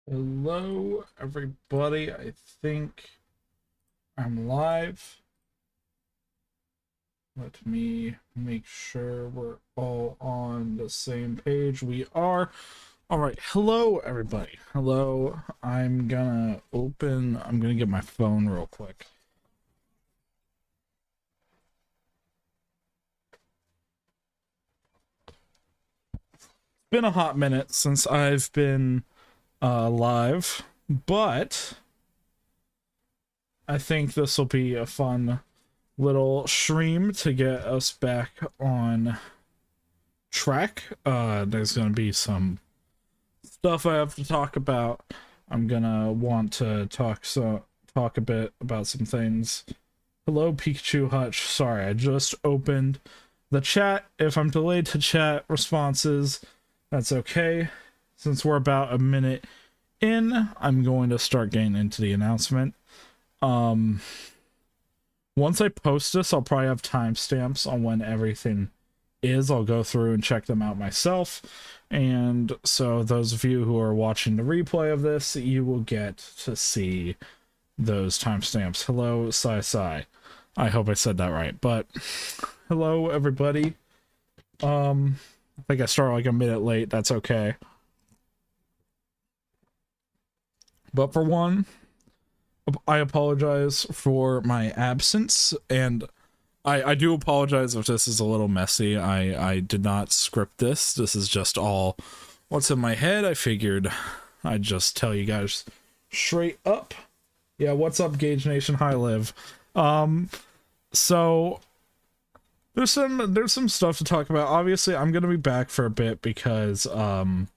Hello, everybody. I think I'm live. Let me make sure we're all on the same page. We are. All right. Hello, everybody. Hello. I'm gonna get my phone real quick. It's been a hot minute since I've been live, but I think this will be a fun little stream to get us back on track. There's gonna be some stuff I have to talk about. I'm gonna want to talk a bit about some things. Hello, Pikachu Hutch. Sorry, I just opened the chat. If I'm delayed to chat responses, that's okay. Since we're about a minute in, I'm going to start getting into the announcement. Once I post this, I'll probably have timestamps on when everything is. I'll go through and check them out myself. And so those of you who are watching the replay of this, you will get to see those timestamps. Hello, Sai. I hope I said that right. But hello, everybody. I think I started like a minute late. That's okay. But for one, I apologize for my absence, and I do apologize if this is a little messy. I did not script this. This is just all what's in my head. I figured I'd just tell you guys straight up. Yeah, what's up, Gage Nation? Hi, Liv. So there's some stuff to talk about. Obviously, I'm gonna be back for a bit because I'm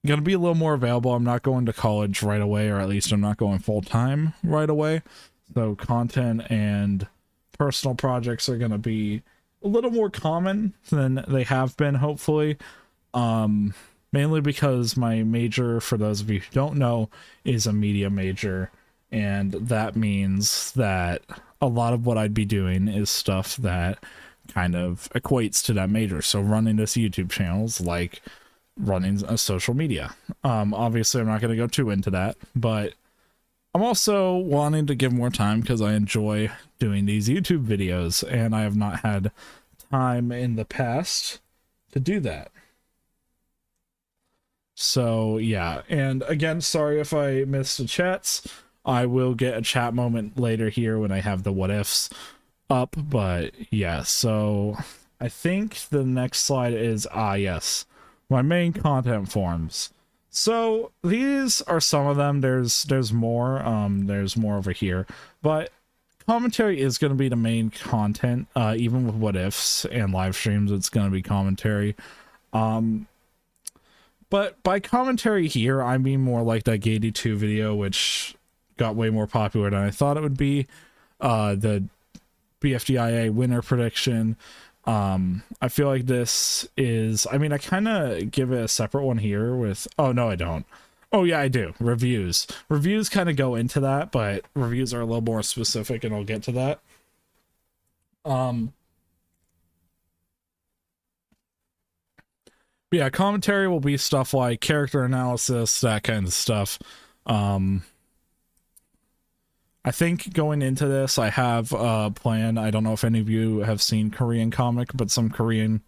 gonna be a little more available. I'm not going to college right away, or at least I'm not going full-time right away. So content and personal projects are gonna be a little more common than they have been, hopefully. Mainly because my major, for those of you who don't know, is a media major, and that means that a lot of what I'd be doing is stuff that kind of equates to that major. So running this YouTube channels, like running a social media. Obviously I'm not going to go too into that, but I'm also wanting to give more time because I enjoy doing these YouTube videos, and I have not had time in the past to do that. So yeah, and again, sorry if I missed the chats. I will get a chat moment later here when I have the what ifs up, but yeah, so I think the next slide is yes, my main content forms. So these are some of them. There's more over here, but commentary is going to be the main content. Even with what ifs and live streams, it's going to be commentary. But by commentary here, I mean more like that Gageachu video, which got way more popular than I thought it would be. The BFDIA winner prediction. I feel like this is, I mean, I kind of give it a separate one here with, oh no, I don't. Oh yeah, I do. Reviews kind of go into that, but reviews are a little more specific, and I'll get to that. Yeah, commentary will be stuff like character analysis, that kind of stuff. I think going into this, I have a plan. I don't know if any of you have seen Korean comic, but some Korean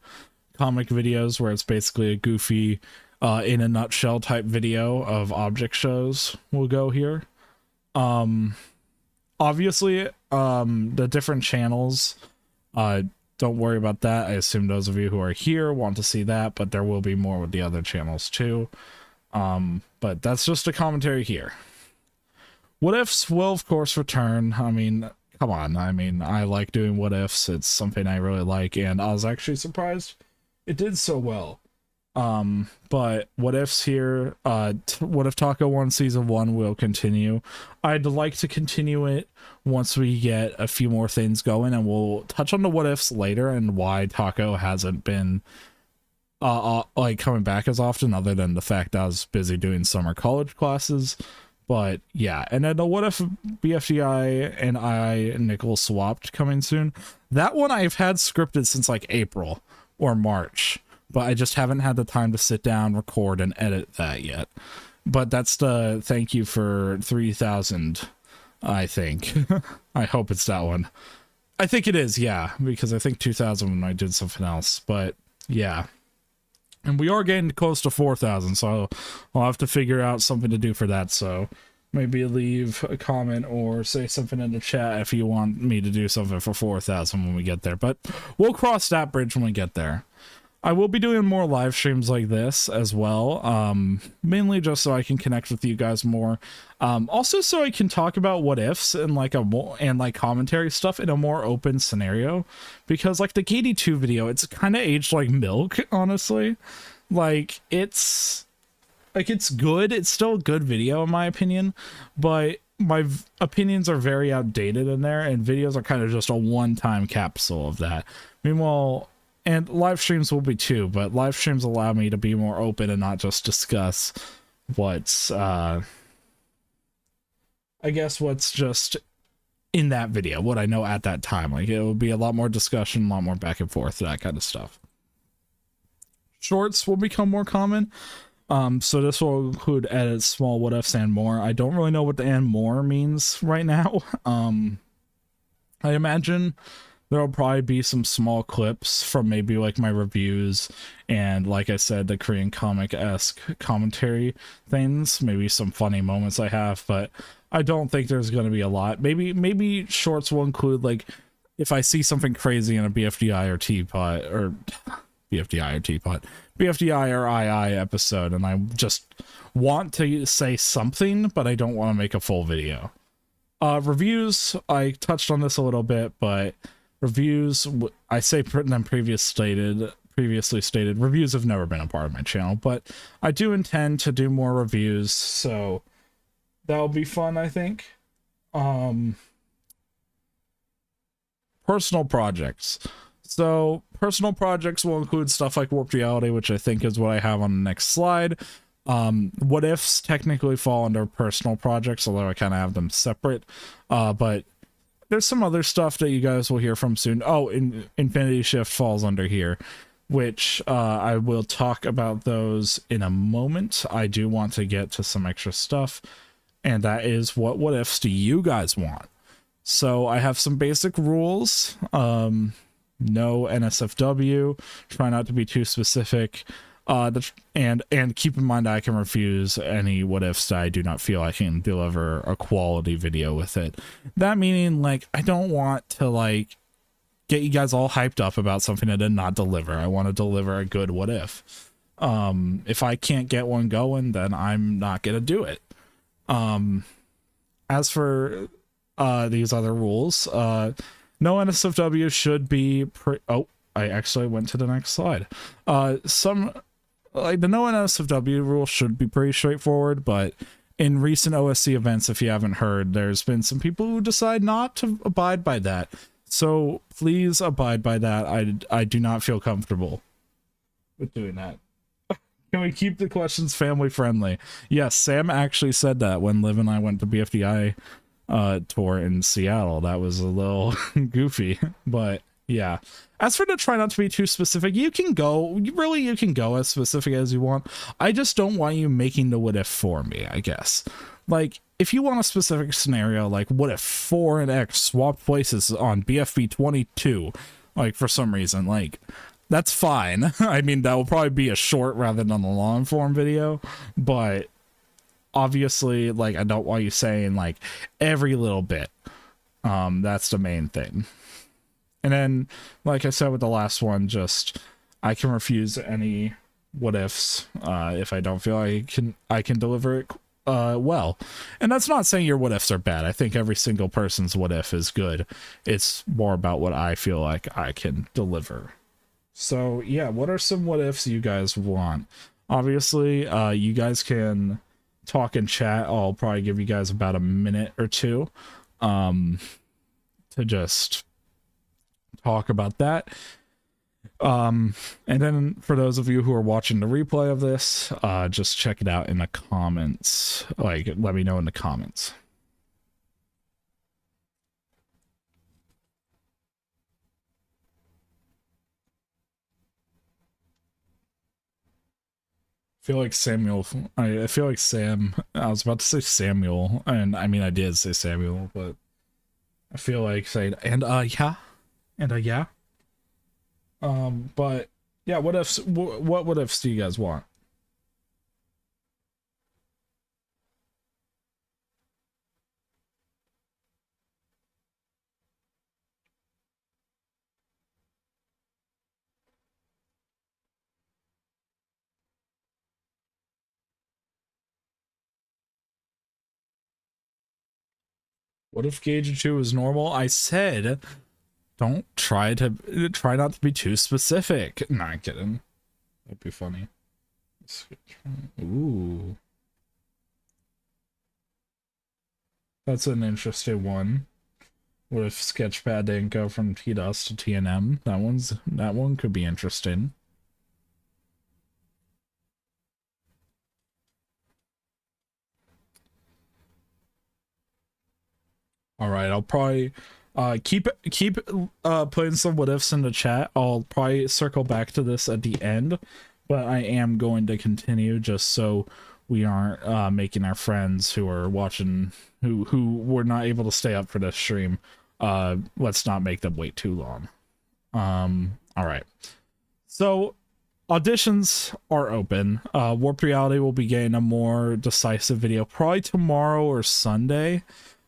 comic videos where it's basically a goofy, in a nutshell type video of object shows will go here. Obviously, the different channels, don't worry about that. I assume those of you who are here want to see that, but there will be more with the other channels too. But that's just a commentary here. What ifs will, of course, return. I mean, come on. I mean, I like doing what ifs. It's something I really like, and I was actually surprised it did so well. But what ifs here, what if Taco 1 season 1 will continue. I'd like to continue it once we get a few more things going, and we'll touch on the what ifs later and why Taco hasn't been like coming back as often, other than the fact I was busy doing summer college classes. But yeah, and then the what if BFDI and Nickel swapped coming soon. That one I've had scripted since like April or March. but I just haven't had the time to sit down, record, and edit that yet. But that's the thank you for 3,000, I think. I hope it's that one. I think it is, yeah, because I think 2,000 when I did something else, but yeah. And we are getting close to 4,000, so I'll have to figure out something to do for that, so maybe leave a comment or say something in the chat if you want me to do something for 4,000 when we get there, but we'll cross that bridge when we get there. I will be doing more live streams like this as well, mainly just so I can connect with you guys more. Also so I can talk about what ifs and like commentary stuff in a more open scenario, because like the Gageachu video, it's kind of aged like milk, honestly. Like it's good. It's still a good video in my opinion, but my opinions are very outdated in there, and videos are kind of just a one-time capsule of that. Meanwhile, and live streams will be too, but live streams allow me to be more open and not just discuss what's, I guess what's just in that video, what I know at that time. Like, it will be a lot more discussion, a lot more back and forth, that kind of stuff. Shorts will become more common. So this will include edits, small what ifs, and more. I don't really know what the and more means right now. I imagine there'll probably be some small clips from maybe like my reviews and, like I said, the Korean comic-esque commentary things, maybe some funny moments I have, but I don't think there's going to be a lot. Maybe shorts will include like if I see something crazy in a BFDI or teapot or BFDI or II episode, and I just want to say something, but I don't want to make a full video. Reviews, I touched on this a little bit, but reviews, I say them previously stated, reviews have never been a part of my channel, but I do intend to do more reviews, so that'll be fun, I think. Personal projects. So personal projects will include stuff like Warped Reality, which I think is what I have on the next slide. What ifs technically fall under personal projects, although I kind of have them separate. But there's some other stuff that you guys will hear from soon. Oh, Infinity Shift falls under here, which I will talk about those in a moment. I do want to get to some extra stuff, and that is what ifs do you guys want? So I have some basic rules. No NSFW, try not to be too specific, and keep in mind I can refuse any what ifs that I do not feel I can deliver a quality video with it. That meaning, like, I don't want to like get you guys all hyped up about something I did not deliver. I want to deliver a good what if. If I can't get one going, then I'm not gonna do it. As for these other rules, no NSFW should be oh, I actually went to the next slide. Like the no NSFW rule should be pretty straightforward, but in recent OSC events, if you haven't heard, there's been some people who decide not to abide by that. So please abide by that. I do not feel comfortable with doing that. Can we keep the questions family friendly? Yes, Sam actually said that when Liv and I went to BFDI tour in Seattle. That was a little goofy, but yeah. As for the try not to be too specific, you can go as specific as you want. I just don't want you making the what if for me, I guess. Like, if you want a specific scenario, like what if 4 and X swap places on BFB 22, like for some reason, like that's fine. I mean, that will probably be a short rather than a long form video, but obviously, like, I don't want you saying like every little bit. That's the main thing. And then, like I said with the last one, just I can refuse any what ifs if I don't feel I can deliver it well. And that's not saying your what ifs are bad. I think every single person's what if is good. It's more about what I feel like I can deliver. So yeah, what are some what ifs you guys want? Obviously, you guys can talk and chat. I'll probably give you guys about a minute or two to just talk about that. And then for those of you who are watching the replay of this, just check it out in the comments. Like, let me know in the comments. feel like Samuel. I feel like Sam. I was about to say Samuel, and I mean I did say Samuel, but I feel like saying yeah, yeah. But yeah, what ifs do you guys want? What if Gageachu is normal? I said don't try not to be too specific. Not kidding. That'd be funny. Ooh. That's an interesting one. What if Sketchpad didn't go from TDOS to TNM? That one could be interesting. All right, I'll probably keep putting some what ifs in the chat. I'll probably circle back to this at the end, but I am going to continue just so we aren't making our friends who are watching who were not able to stay up for this stream. Let's not make them wait too long. All right. So auditions are open. Warp Reality will be getting a more decisive video probably tomorrow or Sunday.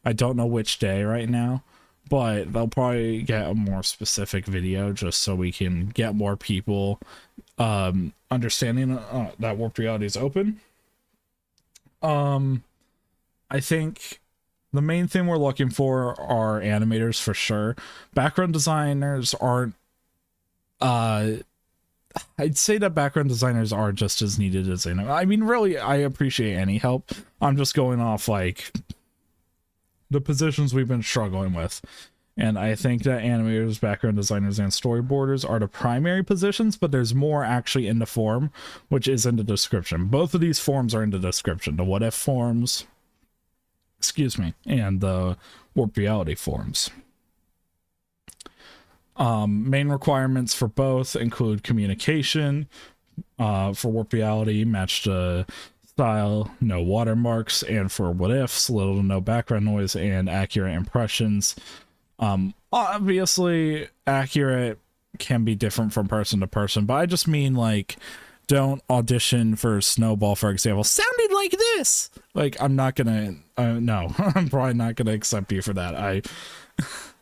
I don't know which day right now, but they'll probably get a more specific video just so we can get more people understanding that Warped Reality is open. I think the main thing we're looking for are animators for sure. Background designers aren't I'd say that background designers are just as needed as I mean, really, I appreciate any help. I'm just going off like the positions we've been struggling with. And I think that animators, background designers, and storyboarders are the primary positions, but there's more actually in the form, which is in the description. Both of these forms are in the description. The what if forms, excuse me, and the Warp Reality forms. Main requirements for both include communication, for Warp Reality, match the style, no watermarks, and for what ifs, little to no background noise and accurate impressions. Obviously accurate can be different from person to person, but I just mean like don't audition for Snowball, for example, sounded like this. Like I'm not gonna no, I'm probably not gonna accept you for that.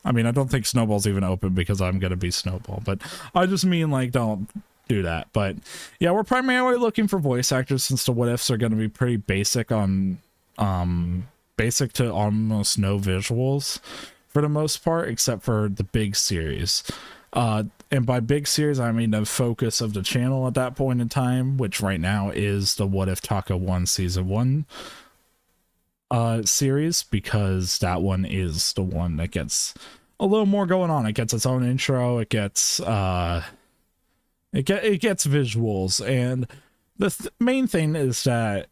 I mean, I don't think Snowball's even open because I'm gonna be Snowball, but I just mean like don't do that. But yeah, we're primarily looking for voice actors since the what ifs are going to be pretty basic on basic to almost no visuals for the most part, except for the big series. And by big series, I mean the focus of the channel at that point in time, which right now is the What If Taco 1 Season 1 series, because that one is the one that gets a little more going on. It gets its own intro, it gets it gets visuals, and the main thing is that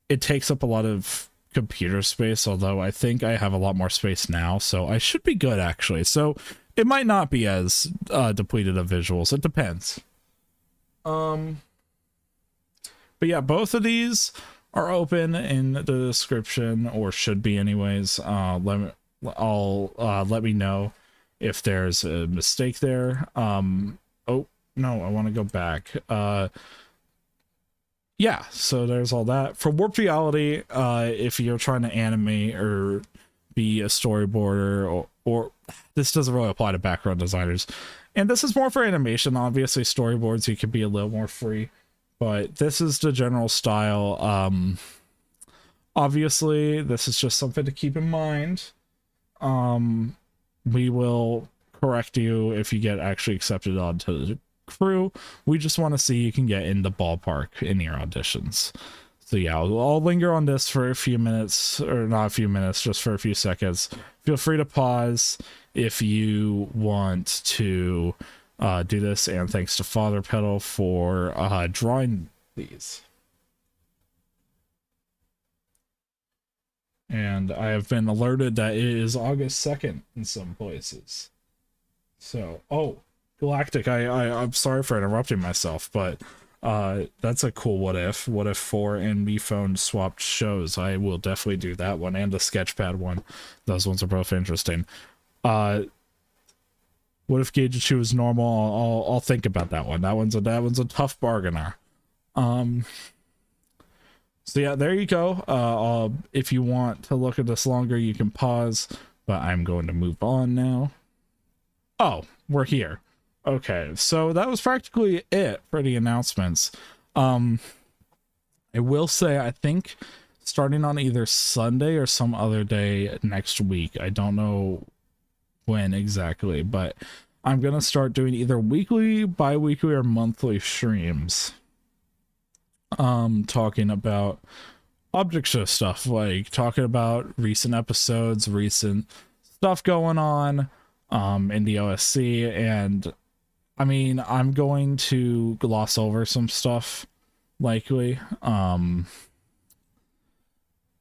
it takes up a lot of computer space, although I think I have a lot more space now, so I should be good actually. So it might not be as depleted of visuals. It depends. But yeah, both of these are open in the description, or should be anyways. Let me know if there's a mistake there. Oh no, I want to go back. Yeah, so there's all that. For Warped Reality, if you're trying to animate or be a storyboarder, or this doesn't really apply to background designers, and this is more for animation. Obviously storyboards you can be a little more free, but this is the general style. Obviously this is just something to keep in mind. We will correct you if you get actually accepted onto the crew. We just want to see you can get in the ballpark in your auditions. So yeah, I'll linger on this for a few minutes, or not a few minutes, just for a few seconds. Feel free to pause if you want to do this, and thanks to Father Pedal for drawing these. And I have been alerted that it is August 2nd in some places. So, oh, Galactic, I'm sorry for interrupting myself, but That's a cool what if. What if 4 and me phone swapped shows? I will definitely do that one and the Sketchpad one. Those ones are both interesting. What if Gageachu is normal? I'll think about that one. That one's a tough bargainer. So yeah, there you go. If you want to look at this longer, you can pause, but I'm going to move on now. Oh, we're here. Okay, so that was practically it for the announcements. I will say, I think starting on either Sunday or some other day next week, I don't know when exactly, but I'm gonna start doing either weekly, bi-weekly, or monthly streams. Talking about object show stuff, like talking about recent episodes, recent stuff going on in the OSC, and I mean, I'm going to gloss over some stuff likely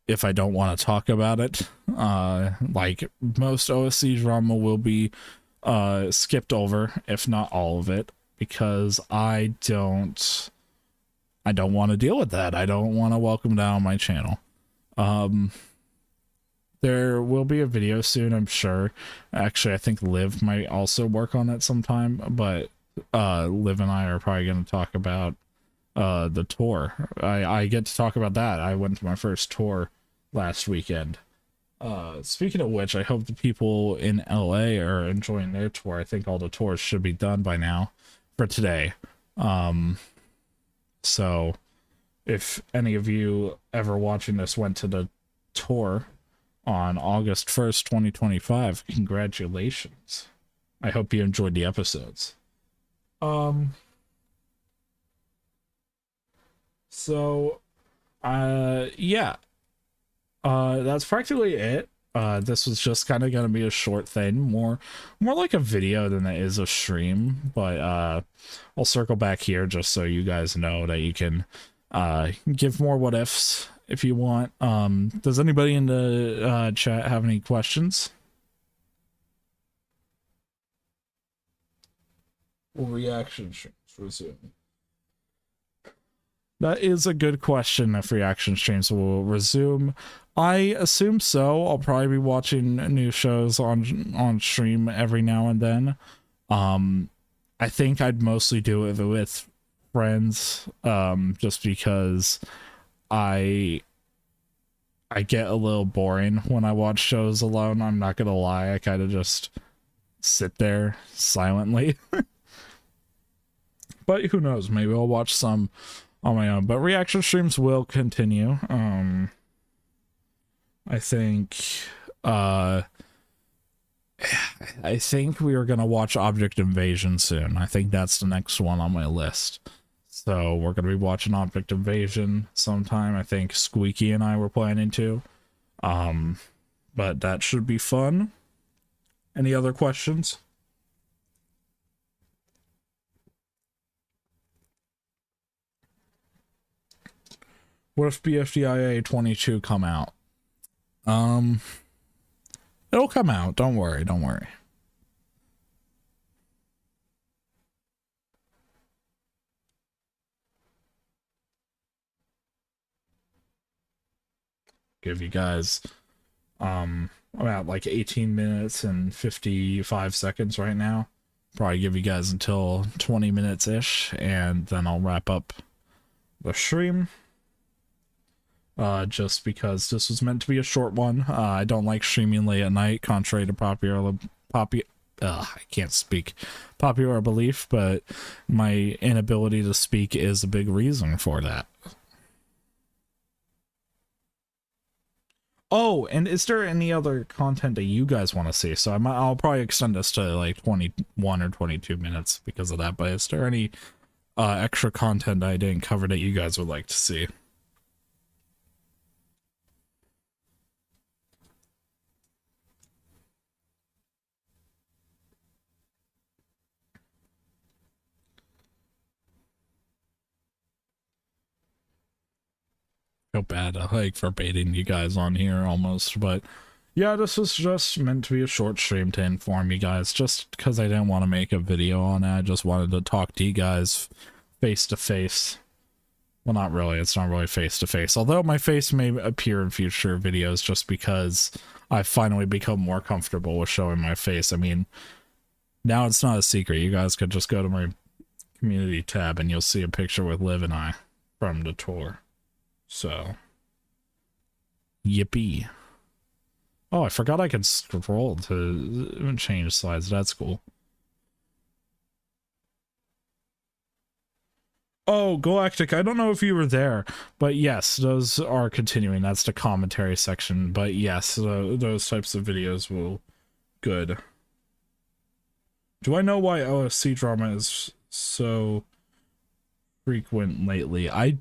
if I don't want to talk about it. Like most OSC drama will be skipped over, if not all of it, because I don't want to deal with that. I don't want to welcome that on my channel. There will be a video soon, I'm sure. Actually, I think Liv might also work on it sometime, but Liv and I are probably going to talk about the tour. I get to talk about that. I went to my first tour last weekend. Speaking of which, I hope the people in LA are enjoying their tour. I think all the tours should be done by now for today. So if any of you ever watching this went to the tour on August 1st, 2025, congratulations. I hope you enjoyed the episodes. Yeah. That's practically it. This was just kind of gonna be a short thing, more like a video than it is a stream, but I'll circle back here just so you guys know that you can give more what ifs if you want. Does anybody in the chat have any questions or reaction streams resume? That is a good question. If reaction streams will resume, I assume so. I'll probably be watching new shows on stream every now and then. I think I'd mostly do it with friends, just because I get a little boring when I watch shows alone. I'm not gonna lie. I kind of just sit there silently. But who knows? Maybe I'll watch some on my own, but reaction streams will continue. I think we are gonna watch Object Invasion soon. I think that's the next one on my list. So we're gonna be watching Object Invasion sometime. I think Squeaky and I were planning to. But that should be fun. Any other questions? What if BFDIA 22 come out? It'll come out. Don't worry. Don't worry. Give you guys, about like 18 minutes and 55 seconds right now. Probably give you guys until 20 minutes-ish, and then I'll wrap up the stream. Just because this was meant to be a short one. I don't like streaming late at night, contrary to I can't speak popular belief, but my inability to speak is a big reason for that. Oh, and is there any other content that you guys want to see? So I'll probably extend this to like 21 or 22 minutes because of that, but is there any extra content I didn't cover that you guys would like to see? Feel bad like for baiting you guys on here almost, but yeah, this was just meant to be a short stream to inform you guys, just because I didn't want to make a video on it. I just wanted to talk to you guys face to face. Well, not really. It's not really face to face. Although my face may appear in future videos just because I've finally become more comfortable with showing my face. I mean, now it's not a secret. You guys could just go to my community tab and you'll see a picture with Liv and I from the tour. So, yippee. Oh, I forgot I could scroll to change slides. That's cool. Oh, Galactic, I don't know if you were there, but yes, those are continuing. That's the commentary section, but yes, those types of videos will good. Do I know why OSC drama is so frequent lately? I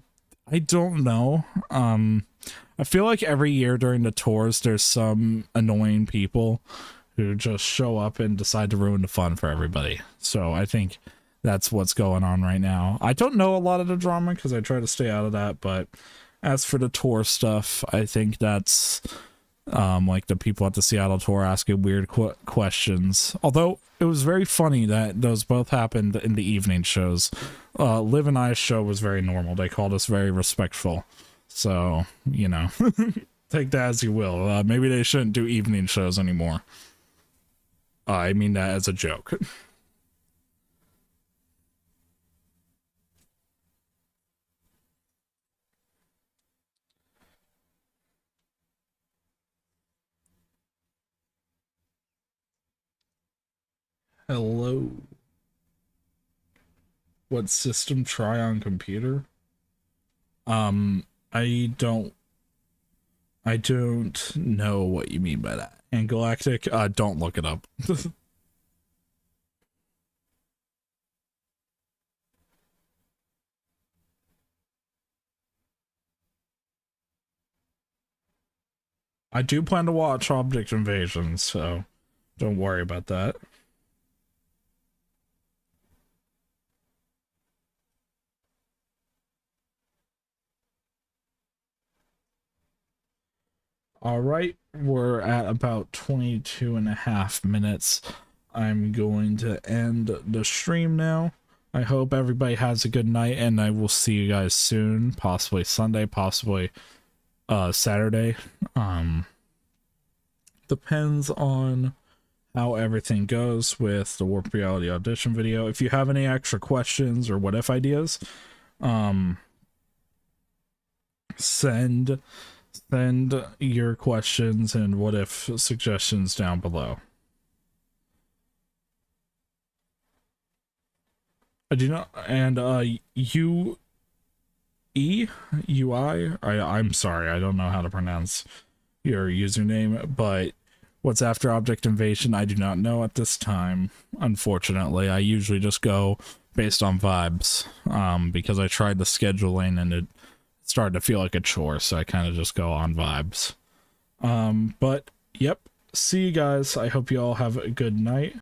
don't know. I feel like every year during the tours, there's some annoying people who just show up and decide to ruin the fun for everybody. So I think that's what's going on right now. I don't know a lot of the drama because I try to stay out of that, but as for the tour stuff, I think that's like the people at the Seattle tour asking weird questions. Although it was very funny that those both happened in the evening shows. Liv and I's show was very normal. They called us very respectful. So, you know, take that as you will. Maybe they shouldn't do evening shows anymore. I mean that as a joke. Hello. What system try on computer? I don't know what you mean by that. And Galactic, don't look it up. I do plan to watch Object Invasion, so don't worry about that. All right, we're at about 22.5 minutes. I'm going to end the stream now. I hope everybody has a good night, and I will see you guys soon, possibly Sunday, possibly Saturday. Depends on how everything goes with the Warp Reality audition video. If you have any extra questions or what if ideas, send your questions and what if suggestions down below. I do not, and I'm sorry, I don't know how to pronounce your username, but what's after Object Invasion I do not know at this time, unfortunately. I usually just go based on vibes, because I tried the scheduling and it started to feel like a chore, so I kind of just go on vibes. But yep, see you guys. I hope you all have a good night.